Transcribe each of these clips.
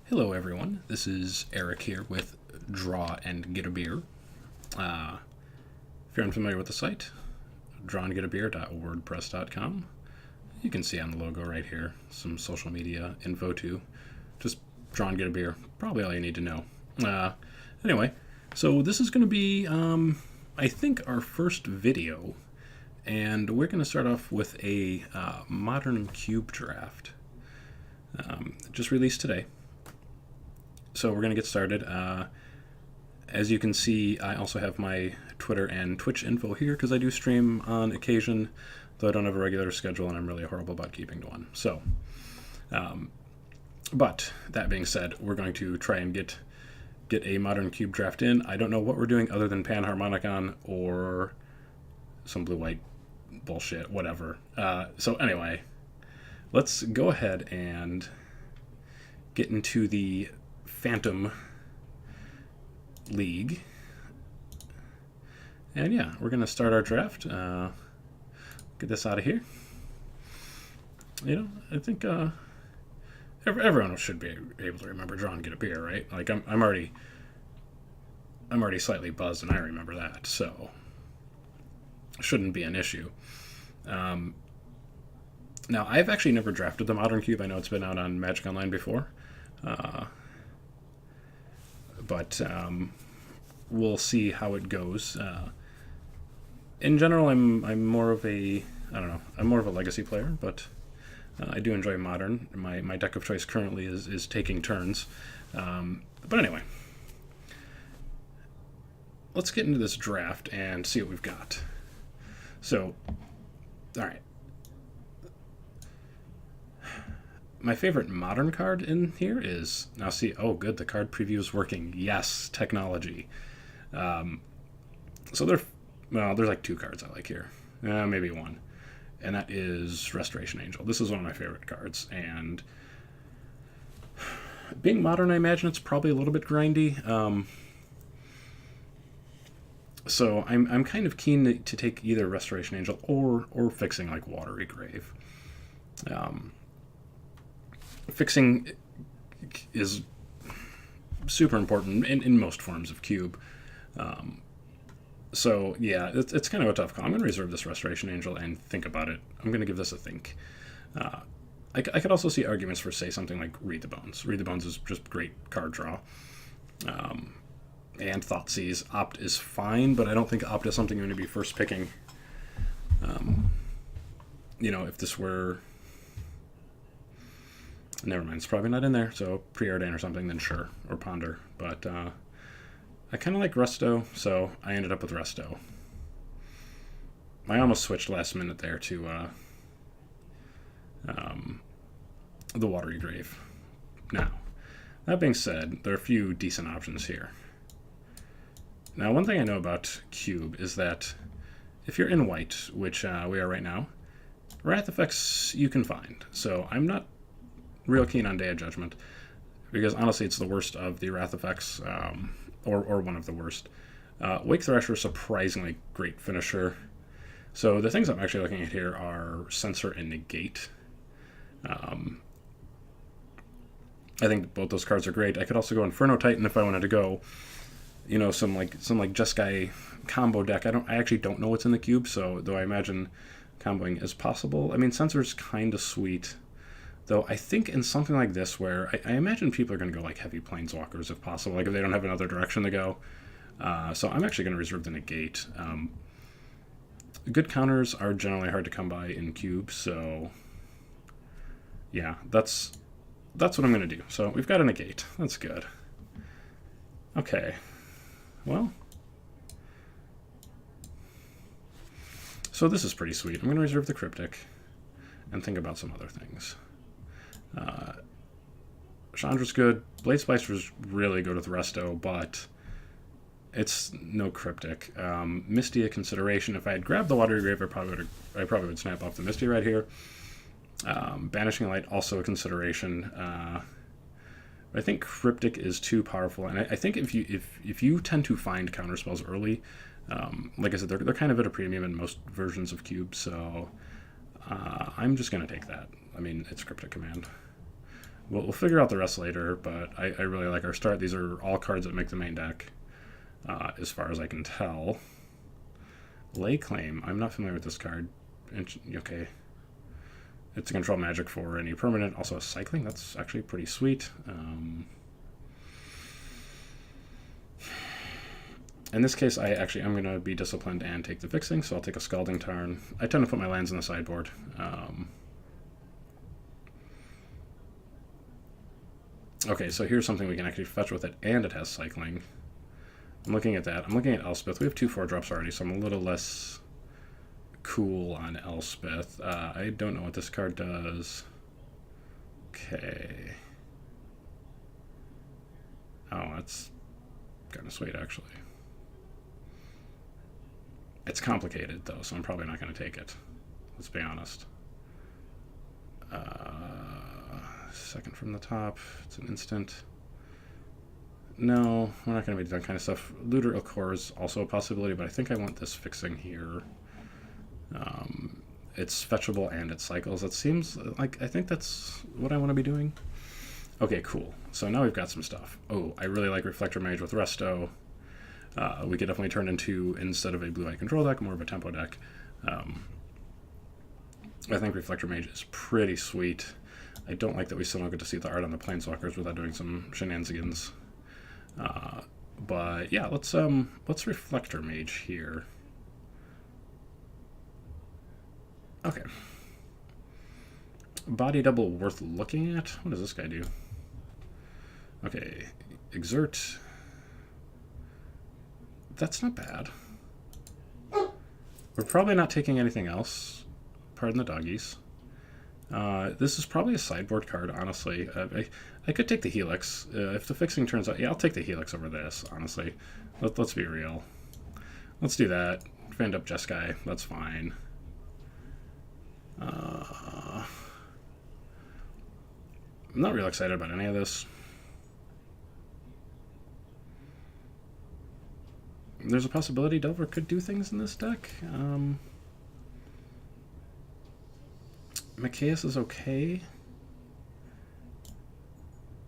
Hello, everyone. This is Erik here with Draw and Get a Beer. If you're unfamiliar with the site, drawandgetabeer.wordpress.com. You can see on the logo right here some social media info too. Just Draw and Get a Beer. Probably all you need to know. Anyway, so this is going to be, I think, our first video, and we're going to start off with a modern cube draft. Just released today. So we're going to get started. As you can see, I also have my Twitter and Twitch info here because I do stream on occasion, though I don't have a regular schedule and I'm really horrible about keeping to one. So, but that being said, we're going to try and get a modern cube draft in. I don't know what we're doing other than Panharmonicon or some blue-white bullshit, whatever. So anyway, let's go ahead and get into the Phantom League. And yeah, we're going to start our draft. Get this out of here. You know, I think everyone should be able to remember Draw and Get a Beer, right? Like I'm already slightly buzzed and I remember that, so shouldn't be an issue. Now, I've actually never drafted the Modern Cube. I know it's been out on Magic Online before. But we'll see how it goes. In general, I'm more of a legacy player, but I do enjoy modern. My deck of choice currently is taking turns. But anyway, let's get into this draft and see what we've got. So, all right. My favorite modern card in here is, now see, oh good, the card preview is working. Yes, technology. So there's like two cards I like here. Maybe one. And that is Restoration Angel. This is one of my favorite cards. And being modern, I imagine it's probably a little bit grindy. So I'm kind of keen to take either Restoration Angel or fixing like Watery Grave. Fixing is super important in most forms of cube. So yeah, it's kind of a tough call. I'm going to reserve this Restoration Angel and think about it. I'm going to give this a think. I could also see arguments for, say, something like Read the Bones. Read the Bones is just great card draw. And Thoughtseize. Opt is fine, but I don't think Opt is something you're going to be first picking. If this were... Never mind, it's probably not in there, so Preordain or something, then sure, or Ponder. But I kind of like Resto, so I ended up with Resto. I almost switched last minute there to the Watery Grave. Now, that being said, there are a few decent options here. Now, one thing I know about Cube is that if you're in white, which we are right now, Wrath effects you can find. So I'm not real keen on Day of Judgment, because honestly it's the worst of the Wrath effects, or one of the worst. Wake Thrasher, surprisingly great finisher. So the things I'm actually looking at here are Censor and Negate. I think both those cards are great. I could also go Inferno Titan if I wanted to go, some Jeskai combo deck. I actually don't know what's in the cube, so though I imagine comboing is possible. I mean, Censor's kind of sweet. Though I think in something like this, where I imagine people are going to go like heavy Planeswalkers if possible, like if they don't have another direction to go. So I'm actually going to reserve the Negate. Good counters are generally hard to come by in cube, so yeah, that's what I'm going to do. So we've got a Negate. That's good. Okay. Well, so this is pretty sweet. I'm going to reserve the Cryptic and think about some other things. Chandra's good. Blade Splicer's really good with Resto, but it's no Cryptic. Misty a consideration. If I had grabbed the Watery Grave, I probably would snap off the Misty right here. Banishing Light also a consideration. I think Cryptic is too powerful, and I think if you tend to find counterspells early, like I said, they're kind of at a premium in most versions of Cube, so I'm just going to take that. I mean, it's Cryptic Command. We'll figure out the rest later, but I really like our start. These are all cards that make the main deck, as far as I can tell. Lay Claim. I'm not familiar with this card. Okay. It's a control magic for any permanent. Also a cycling. That's actually pretty sweet. In this case, I actually am going to be disciplined and take the fixing, so I'll take a Scalding Tarn. I tend to put my lands in the sideboard. Okay, so here's something we can actually fetch with it, and it has cycling. I'm looking at that. I'm looking at Elspeth. We have 2 4-drops already, so I'm a little less cool on Elspeth. I don't know what this card does. Okay. Oh, that's kind of sweet, actually. It's complicated, though, so I'm probably not going to take it. Let's be honest. Second from the top. It's an instant. No, we're not going to be doing that kind of stuff. Looter Ilkor is also a possibility, but I think I want this fixing here. It's fetchable and it cycles. It seems like I think that's what I want to be doing. Okay, cool. So now we've got some stuff. Oh, I really like Reflector Mage with Resto. We could definitely turn into, instead of a blue-white control deck, more of a tempo deck. I think Reflector Mage is pretty sweet. I don't like that we still don't get to see the art on the Planeswalkers without doing some shenanigans. But yeah, let's Reflector Mage here. Okay. Body double worth looking at? What does this guy do? Okay, Exert. That's not bad. We're probably not taking anything else. Pardon the doggies. This is probably a sideboard card, honestly. I could take the Helix. If the fixing turns out... Yeah, I'll take the Helix over this, honestly. Let's be real. Let's do that. If we end up Jeskai, that's fine. I'm not real excited about any of this. There's a possibility Delver could do things in this deck. Mikaeus is okay.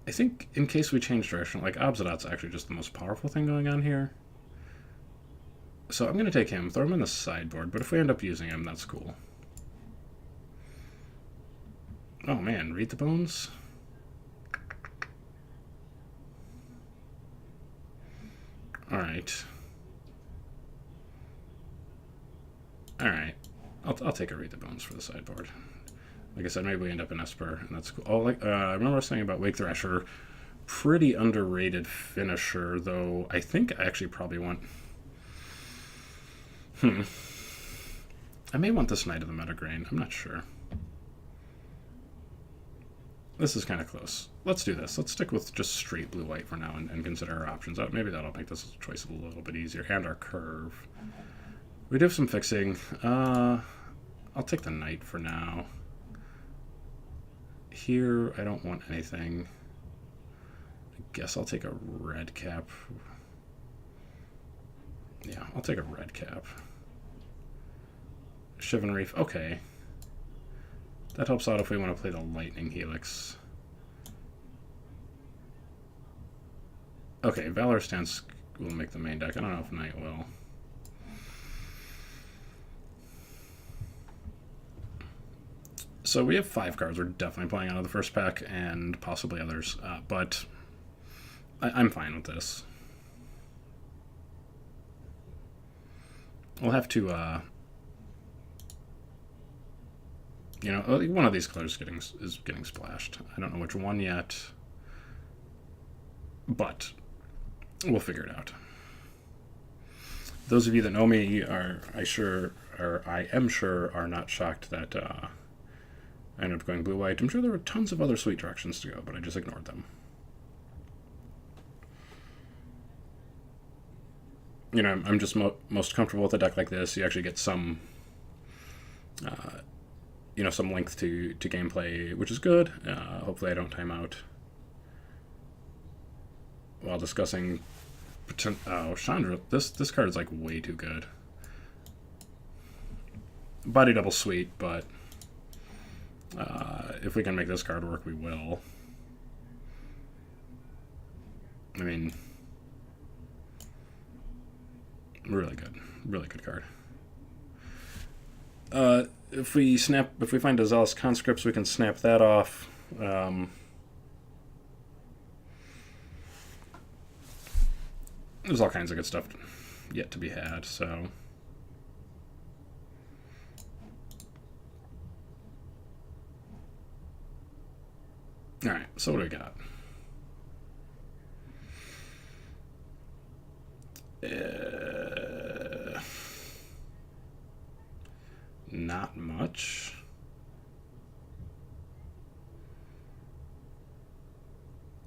I think in case we change direction, like Obsidat's actually just the most powerful thing going on here. So I'm going to take him, throw him in the sideboard, but if we end up using him, that's cool. Oh man, read the bones? Alright. Alright. I'll take a read the bones for the sideboard. Like I said, maybe we end up in Esper, and that's cool. Oh, like I remember I was saying about Wake Thrasher. Pretty underrated finisher, though I think I actually probably want... I may want this Knight of the Metagrain. I'm not sure. This is kind of close. Let's do this. Let's stick with just straight blue-white for now and consider our options. Maybe that'll make this choice a little bit easier. And our curve. We do have some fixing. I'll take the Knight for now. Here, I don't want anything. I guess I'll take a red cap. Yeah, I'll take a red cap. Shivan Reef, okay. That helps out if we want to play the Lightning Helix. Okay, Valor Stance will make the main deck. I don't know if Knight will. So we have 5 cards we're definitely playing out of the first pack, and possibly others, but I'm fine with this. We'll have to, you know, one of these colors is getting splashed. I don't know which one yet, but we'll figure it out. Those of you that know me I am sure, are not shocked that I ended up going blue-white. I'm sure there were tons of other sweet directions to go, but I just ignored them. You know, I'm just most comfortable with a deck like this. You actually get some, you know, some length to gameplay, which is good. Hopefully I don't time out while discussing... Oh, Chandra, this card is like way too good. Body double sweet, but if we can make this card work, we will. I mean, really good card. If we find a Zealous Conscripts, we can snap that off. There's all kinds of good stuff yet to be had, so. Alright, so what do we got? Not much.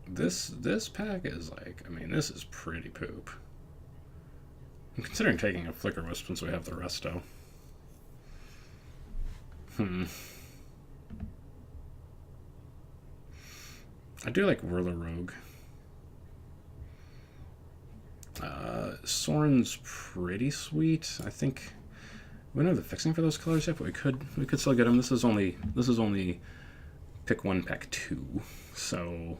This pack is like, I mean, this is pretty poop. I'm considering taking a Flicker Wisp since we have the resto. I do like Whirler Rogue. Soren's pretty sweet. I think we don't have the fixing for those colors yet, but we could still get them. This is only pick 1, pack 2, so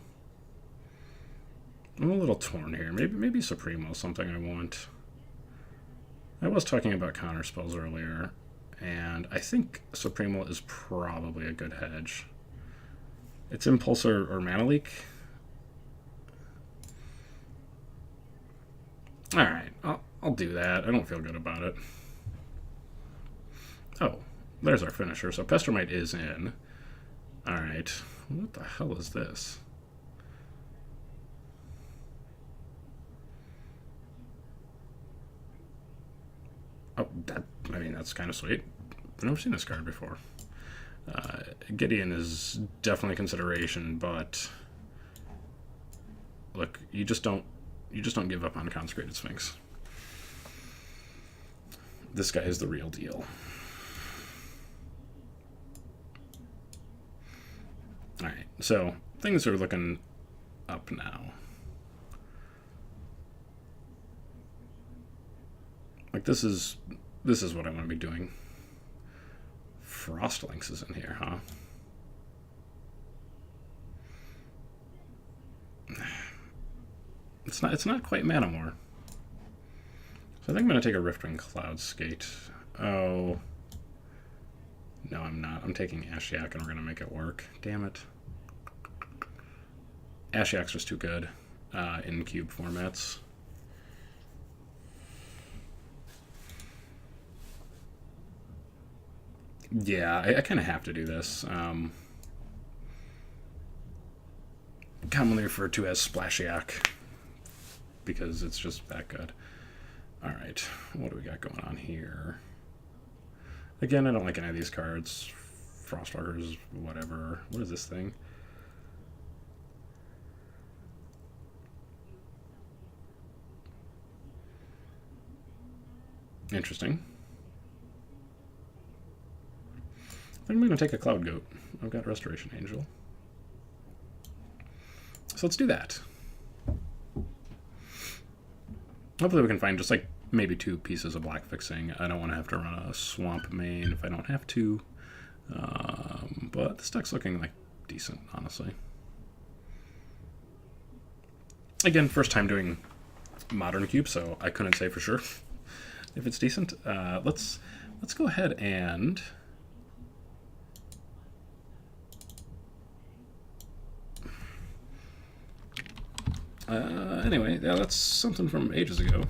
I'm a little torn here. Maybe Supremo, something I want. I was talking about counter spells earlier, and I think Supremo is probably a good hedge. It's Impulse or Mana Leak. Alright, I'll do that. I don't feel good about it. Oh, there's our finisher. So Pestermite is in. Alright, what the hell is this? Oh, I mean, that's kind of sweet. I've never seen this card before. Gideon is definitely a consideration, but look, you just don't give up on Consecrated Sphinx. This guy is the real deal. Alright, so things are looking up now. Like, this is what I want to be doing. Frostlinks is in here, huh? It's not quite Manamore. So I think I'm going to take a Riftwing Cloudskate. Oh. No, I'm not. I'm taking Ashiok and we're going to make it work. Damn it. Ashiok's just too good in cube formats. Yeah, I kind of have to do this. Commonly referred to as Splashiok, because it's just that good. Alright, what do we got going on here? Again, I don't like any of these cards. Frostwalkers, whatever. What is this thing? Interesting. I think I'm going to take a Cloud Goat. I've got Restoration Angel. So let's do that. Hopefully we can find just like maybe 2 pieces of black fixing. I don't want to have to run a swamp main if I don't have to. But this deck's looking like decent, honestly. Again, first time doing modern cube, so I couldn't say for sure if it's decent. Let's go ahead and anyway, yeah, that's something from ages ago.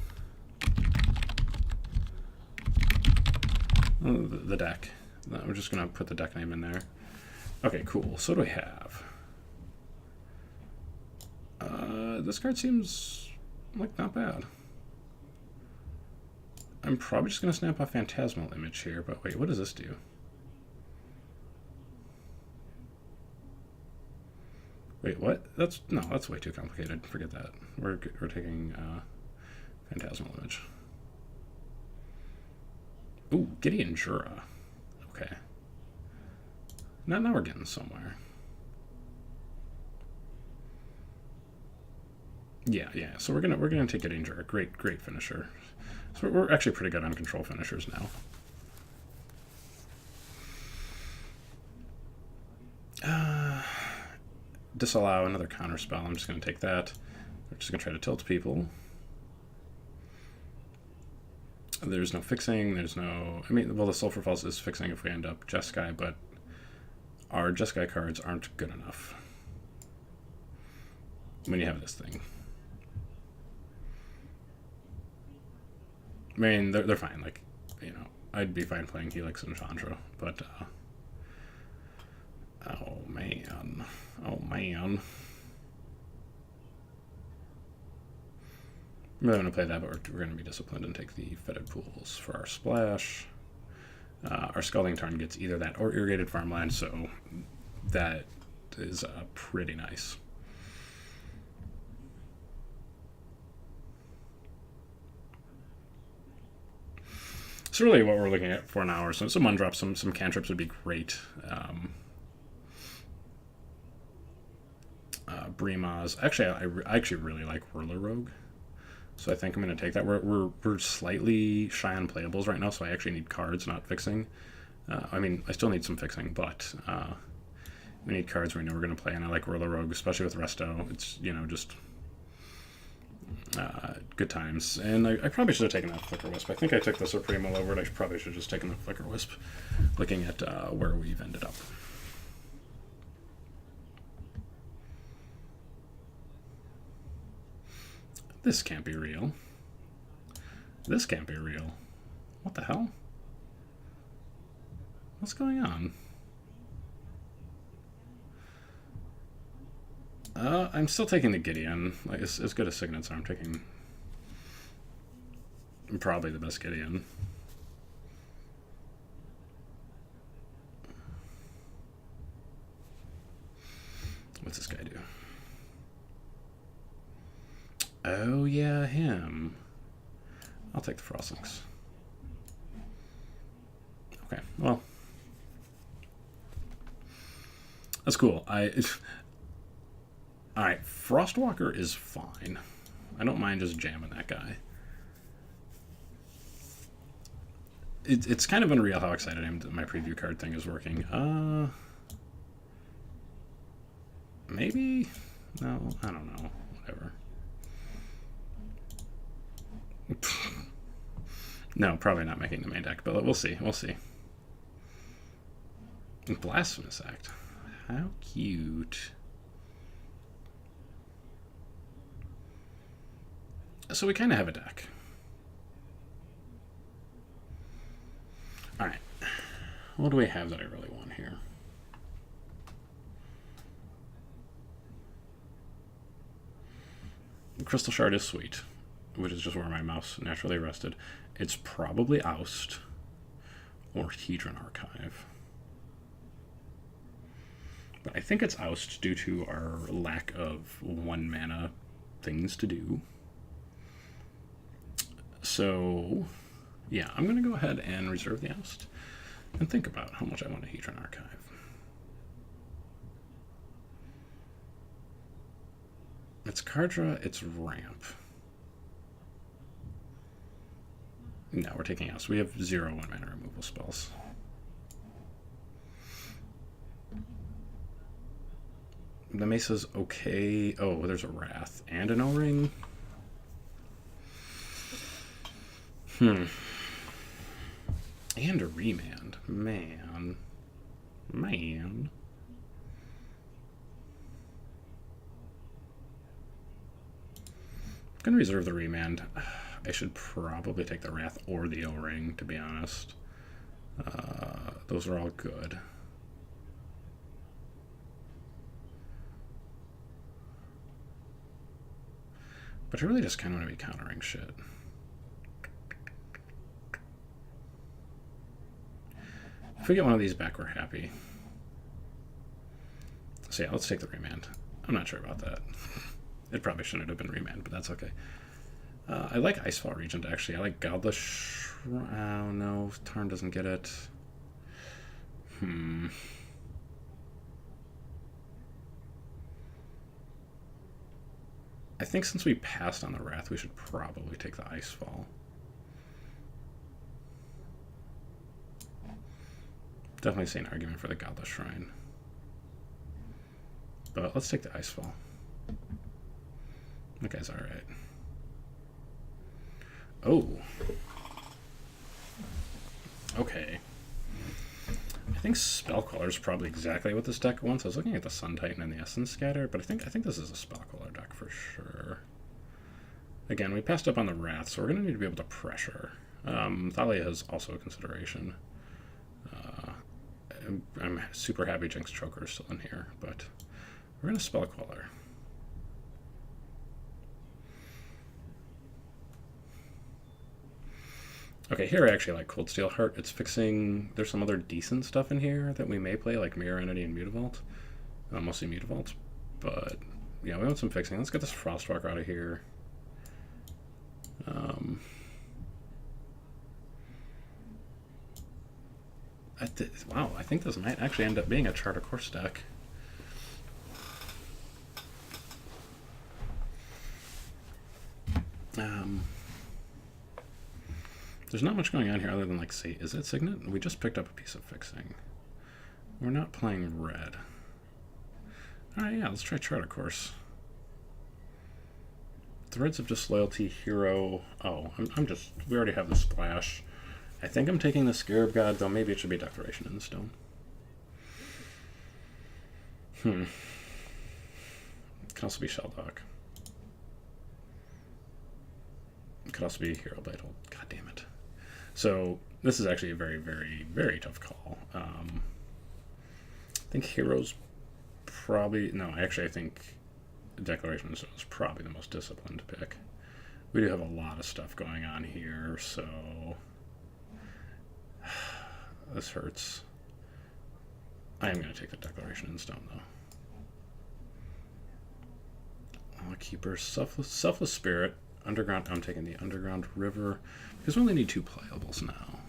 Oh, the deck. We're just going to put the deck name in there. Okay, cool. So what do we have? This card seems like not bad. I'm probably just going to snap a Phantasmal Image here, but wait, what does this do? Wait, what? That's way too complicated. Forget that. We're taking Phantasmal Image. Ooh, Gideon Jura. Okay. Now we're getting somewhere. Yeah. So we're gonna take Gideon Jura. Great finisher. So we're actually pretty good on control finishers now. Disallow another counter spell. I'm just gonna take that. We're just going to try to tilt people. There's no fixing, there's no... I mean, well, the Sulfur Falls is fixing if we end up Jeskai, but our Jeskai cards aren't good enough when you have this thing. I mean, they're fine. Like, you know, I'd be fine playing Helix and Chandra, but... oh, man. Oh, man. I'm really going to play that, but we're going to be disciplined and take the Fetid Pools for our splash. Our Scalding Tarn gets either that or Irrigated Farmland, so that is pretty nice. So really what we're looking at for an hour, so some undrops, some cantrips would be great. Bremas. Actually, I actually really like Whirler Rogue. So I think I'm going to take that. We're slightly shy on playables right now, so I actually need cards, not fixing. I mean, I still need some fixing, but we need cards we know we're going to play, and I like Whirler Rogue, especially with Resto. It's, you know, just good times. And I probably should have taken that Flicker Wisp. I think I took the Supremo over it. I probably should have just taken the Flicker Wisp, looking at where we've ended up. This can't be real. This can't be real. What the hell? What's going on? I'm still taking the Gideon. Like, as good as Signets are, I'm taking probably the best Gideon. What's this guy do? Oh, yeah, him. I'll take the Frostlings. Okay, well. That's cool. Alright, Frostwalker is fine. I don't mind just jamming that guy. It's kind of unreal how excited I am that my preview card thing is working. Maybe? No, I don't know. Whatever. No, probably not making the main deck, but we'll see. We'll see. Blasphemous Act. How cute. So we kind of have a deck. Alright. What do we have that I really want here? Crystal Shard is sweet, which is just where my mouse naturally rested. It's probably Oust or Hedron Archive. But I think it's Oust due to our lack of 1 mana things to do. So, yeah, I'm going to go ahead and reserve the Oust and think about how much I want a Hedron Archive. It's Kardra, it's Ramp. No, we're taking Oust. We have 0 1-mana removal spells. The Mesa's okay. Oh, there's a Wrath and an O-Ring. And a Remand. Man. I'm gonna reserve the Remand. I should probably take the Wrath or the O-Ring, to be honest. Those are all good. But I really just kind of want to be countering shit. If we get one of these back, we're happy. So yeah, let's take the Remand. I'm not sure about that. It probably shouldn't have been Remand, but that's okay. I like Icefall Regent, actually. I like Godless Oh, no. Tarn doesn't get it. I think since we passed on the Wrath, we should probably take the Icefall. Definitely see an argument for the Godless Shrine. But let's take the Icefall. That guy's alright. Oh. Okay. I think Spellcaller is probably exactly what this deck wants. I was looking at the Sun Titan and the Essence Scatter, but I think this is a Spellcaller deck for sure. Again, we passed up on the Wrath, so we're going to need to be able to pressure. Thalia is also a consideration. I'm super happy Jinx Choker is still in here, but we're going to Spellcaller. Okay, here I actually like Cold Steel Heart. It's fixing... There's some other decent stuff in here that we may play, like Mirror Entity and Mutavault. Mostly Mutavault. But, yeah, we want some fixing. Let's get this Frostwalker out of here. Wow, I think this might actually end up being a Chart a Course deck. There's not much going on here other than, like, say, is it Signet? We just picked up a piece of fixing. We're not playing red. Alright, yeah, let's try Chart a Course. Threads of Disloyalty, Hero. Oh, I'm just... We already have the Splash. I think I'm taking the Scarab God, though maybe it should be Declaration in the Stone. It could also be Sheldock. It could also be Hero Blade Hold. God damn it. So, this is actually a very, very, very tough call. I think Hero's probably... No, actually I think Declaration in the Stone is probably the most disciplined pick. We do have a lot of stuff going on here, so... This hurts. I am going to take the Declaration in Stone, though. Keeper, Selfless Spirit, Underground. I'm taking the Underground River because we only need 2 playables now,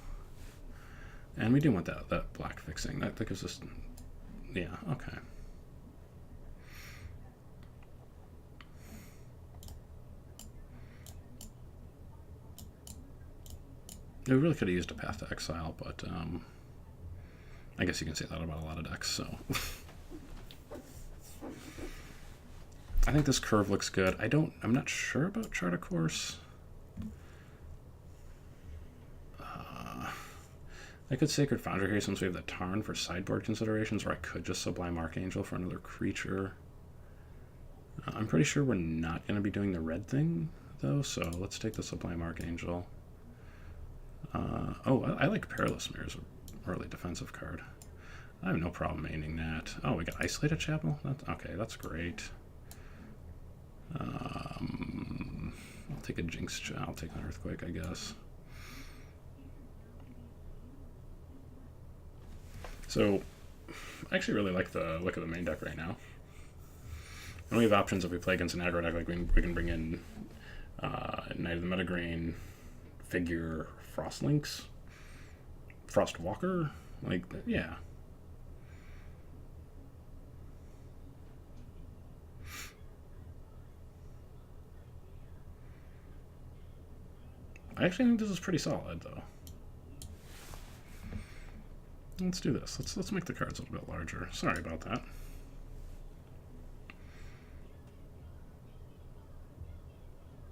and we do want that black fixing. That gives us, yeah, okay. We really could have used a Path to Exile, but I guess you can say that about a lot of decks, so. I think this curve looks good. I'm not sure about Chart a Course. I could Sacred Foundry here since we have the Tarn for sideboard considerations, or I could just Sublime Archangel for another creature. I'm pretty sure we're not going to be doing the red thing, though, so let's take the Sublime Archangel. I like Perilous Mirror as an early defensive card. I have no problem maining that. Oh, we got Isolated Chapel? Okay, that's great. I'll take a Jinx. I'll take an Earthquake, I guess. So, I actually really like the look of the main deck right now. And we have options if we play against an aggro deck. Like we can bring in Knight of the Metagreen, Figure, Frostlinks, Frostwalker. Like, yeah. I actually think this is pretty solid, though. Let's do this. Let's make the cards a little bit larger. Sorry about that.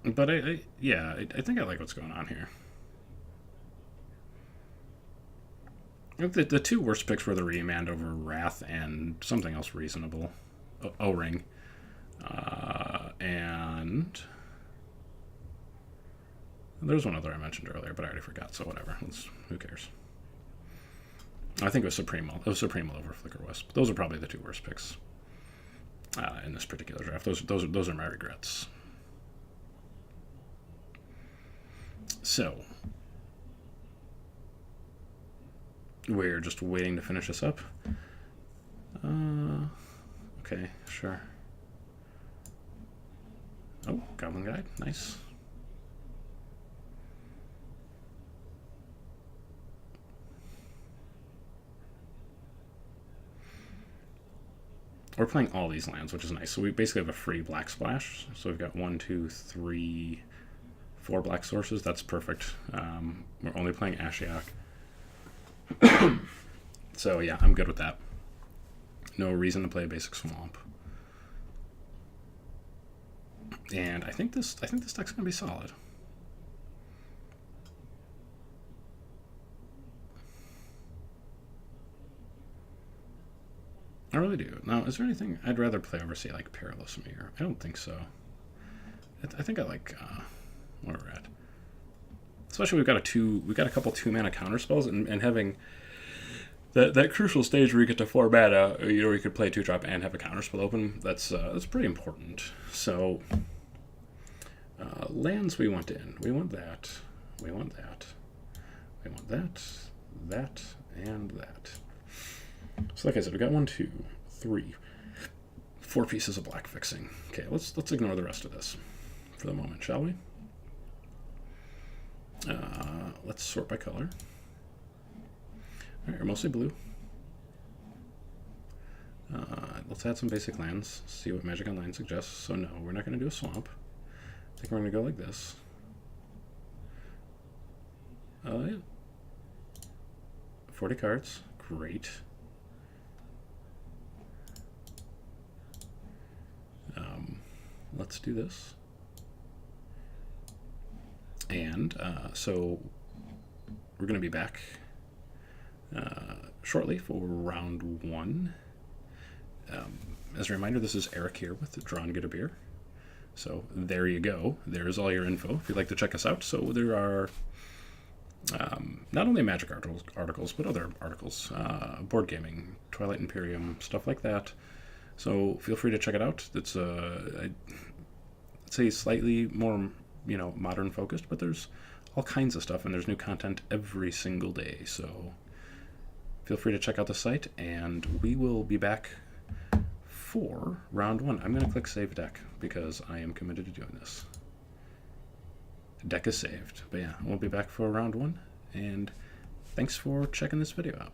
But I think I like what's going on here. The 2 worst picks were the Remand over Wrath and something else reasonable. O-Ring. And there's one other I mentioned earlier, but I already forgot, so whatever. Who cares? I think it was Supremo. It was Supremo over Flicker Wisp. Those are probably the 2 worst picks in this particular draft. Those are my regrets. So, we're just waiting to finish this up. Okay, sure. Oh, Goblin Guide, nice. We're playing all these lands, which is nice. So we basically have a free black splash. So we've got 1, 2, 3, 4 black sources. That's perfect. We're only playing Ashiok. So yeah, I'm good with that. No reason to play a basic swamp. And I think this deck's gonna be solid. I really do. Now, is there anything I'd rather play over, say, like Perilous Mirror? I don't think so. I think I like where we're at. Especially we got a couple 2-mana counter spells, and having that crucial stage where you get to 4 mana, you could play 2-drop and have a counter spell open. That's pretty important. So lands we want in. We want that. We want that. We want that. That and that. So like I said, we got 1, 2, 3, 4 pieces of black fixing. Okay, let's ignore the rest of this for the moment, shall we? Let's sort by color. All right, we're mostly blue. Let's add some basic lands, see what Magic Online suggests. So no, we're not going to do a swamp. I think we're going to go like this. Yeah. 40 cards, great. Let's do this. And so we're going to be back shortly for round 1. As a reminder, this is Erik here with Drawn Get a Beer. So there you go. There's all your info if you'd like to check us out. So there are not only Magic articles, but other articles, board gaming, Twilight Imperium, stuff like that. So feel free to check it out. It's I'd say slightly more modern focused, but there's all kinds of stuff, and there's new content every single day. So feel free to check out the site, and we will be back for round 1. I'm going to click Save Deck because I am committed to doing this. Deck is saved. But yeah, we'll be back for round 1, and thanks for checking this video out.